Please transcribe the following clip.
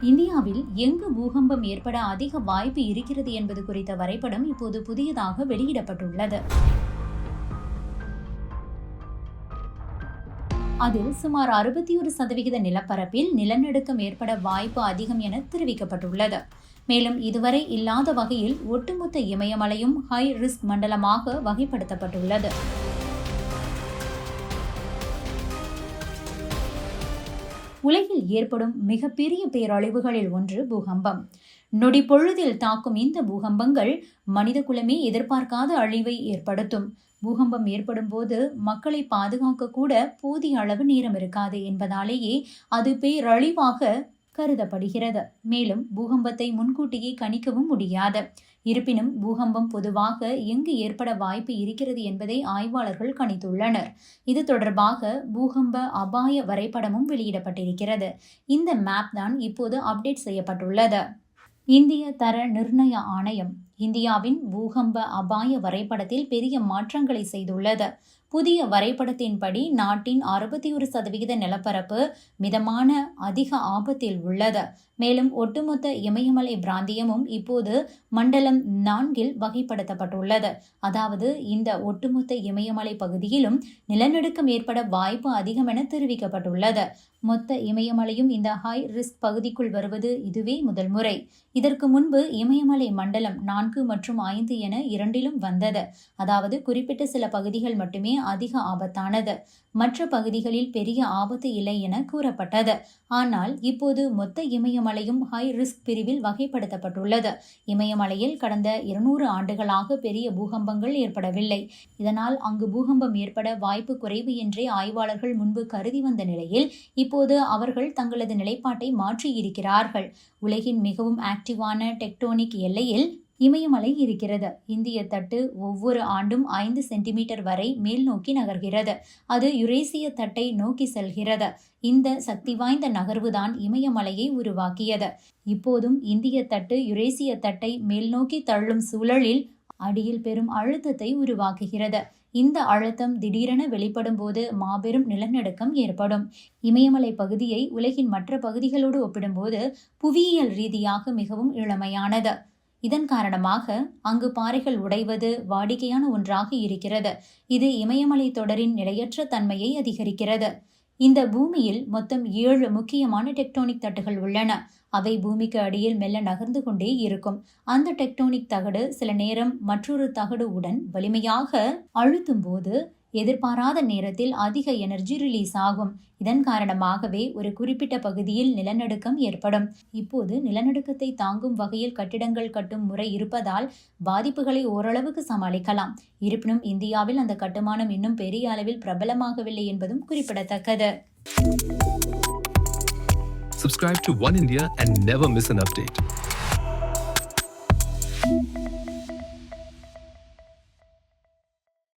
இந்தியாவில் எங்கு பூகம்பம் ஏற்பட அதிக வாய்ப்பு இருக்கிறது என்பது குறித்த வரைபடம் இப்போது புதியதாக வெளியிடப்பட்டுள்ளது. அதில் சுமார் 61% நிலப்பரப்பில் நிலநடுக்கம் ஏற்பட வாய்ப்பு அதிகம் என தெரிவிக்கப்பட்டுள்ளது. மேலும் இதுவரை இல்லாத வகையில் ஒட்டுமொத்த இமயமலையும் ஹை ரிஸ்க் மண்டலமாக வகைப்படுத்தப்பட்டுள்ளது. உலகில் ஏற்படும் மிகப்பெரிய பேரழிவுகளில் ஒன்று பூகம்பம். நொடி பொழுதில் தாக்கும் இந்த பூகம்பங்கள் மனித குலமே எதிர்பார்க்காத அழிவை ஏற்படுத்தும். பூகம்பம் ஏற்படும் போது மக்களை பாதுகாக்க கூட போதிய அளவு நேரம் இருக்காது என்பதாலேயே அது பேரழிவாக கருதப்படுகிறது. மேலும் பூகம்பத்தை முன்கூட்டியே கணிக்கவும் முடியாது. இருப்பினும் பூகம்பம் பொதுவாக எங்கு ஏற்பட வாய்ப்பு இருக்கிறது என்பதை ஆய்வாளர்கள் கணித்துள்ளனர். இது தொடர்பாக பூகம்ப அபாய வரைபடமும் வெளியிடப்பட்டிருக்கிறது. இந்த மேப் தான் இப்போது அப்டேட் செய்யப்பட்டுள்ளது. இந்திய தர நிர்ணய ஆணையம் இந்தியாவின் பூகம்ப அபாய வரைபடத்தில் பெரிய மாற்றங்களை செய்துள்ளது. புதிய வரைபடத்தின்படி நாட்டின் 61% நிலப்பரப்பு மிதமான அதிக ஆபத்தில் உள்ளது. மேலும் ஒட்டுமொத்த இமயமலை பிராந்தியமும் இப்போது மண்டலம் 4 வகைப்படுத்தப்பட்டுள்ளது. அதாவது இந்த ஒட்டுமொத்த இமயமலை பகுதியிலும் நிலநடுக்கம் ஏற்பட வாய்ப்பு அதிகம் என தெரிவிக்கப்பட்டுள்ளது. மொத்த இமயமலையும் இந்த ஹை ரிஸ்க் பகுதிக்குள் வருவது இதுவே முதல் முறை. இதற்கு முன்பு இமயமலை மண்டலம் 4 மற்றும் 5 என இரண்டிலும் வந்தது. அதாவது குறிப்பிட்ட சில பகுதிகள் மட்டுமே அதிக ஆபத்தானது, மற்ற பகுதிகளில் பெரிய ஆபத்து இல்லை என கூறப்பட்டது. ஆனால் இப்போது மொத்த இமயமலையும் ஹை ரிஸ்க் பிரிவில் வகைப்படுத்தப்பட்டுள்ளது. இமயமலையில் கடந்த 200 ஆண்டுகளாக பெரிய பூகம்பங்கள் ஏற்படவில்லை. இதனால் அங்கு பூகம்பம் ஏற்பட வாய்ப்பு குறைவு என்றே ஆய்வாளர்கள் முன்பு கருதி வந்த நிலையில் இப்போது அவர்கள் தங்களது நிலைப்பாட்டை மாற்றியிருக்கிறார்கள். உலகின் மிகவும் ஆக்டிவான டெக்டோனிக் எல்லையில் இமயமலை இருக்கிறது. இந்திய தட்டு ஒவ்வொரு ஆண்டும் 5 சென்டிமீட்டர் வரை மேல் நோக்கி நகர்கிறது. அது யுரேசிய தட்டை நோக்கி செல்கிறது. இந்த சக்தி வாய்ந்த நகர்வுதான் இமயமலையை உருவாக்கியது. இப்போதும் இந்திய தட்டு யுரேசிய தட்டை மேல் நோக்கி தள்ளும் சூழலில் அடியில் பெரும் அழுத்தத்தை உருவாக்குகிறது. இந்த அழுத்தம் திடீரென வெளிப்படும் போது மாபெரும் நிலநடுக்கம் ஏற்படும். இமயமலை பகுதியை உலகின் மற்ற பகுதிகளோடு ஒப்பிடும்போது புவியியல் ரீதியாக மிகவும் இளமையானது. இதன் காரணமாக அங்கு பாறைகள் உடைவது வாடிக்கையான ஒன்றாக இருக்கிறது. இது இமயமலை தொடரின் நிலையற்ற தன்மையை அதிகரிக்கிறது. இந்த பூமியில் மொத்தம் 7 முக்கியமான டெக்டோனிக் தட்டுகள் உள்ளன. அவை பூமிக்கு அடியில் மெல்ல நகர்ந்து கொண்டே இருக்கும். அந்த டெக்டோனிக் தகடு சில நேரம் மற்றொரு தகடு உடன் வலிமையாக அழுத்தும் போது எதிர்பாராத நேரத்தில் அதிக எனர்ஜி ரிலீஸ் ஆகும். இதன் காரணமாகவே ஒரு குறிப்பிட்ட பகுதியில் நிலநடுக்கம் ஏற்படும். இப்போது நிலநடுக்கத்தை தாங்கும் வகையில் கட்டிடங்கள் கட்டும் முறை இருப்பதால் பாதிப்புகளை ஓரளவுக்கு சமாளிக்கலாம். இருப்பினும் இந்தியாவில் அந்த கட்டுமானம் இன்னும் பெரிய அளவில் பிரபலமாகவில்லை என்பதும் குறிப்பிடத்தக்கது. Subscribe to One India and never miss an update.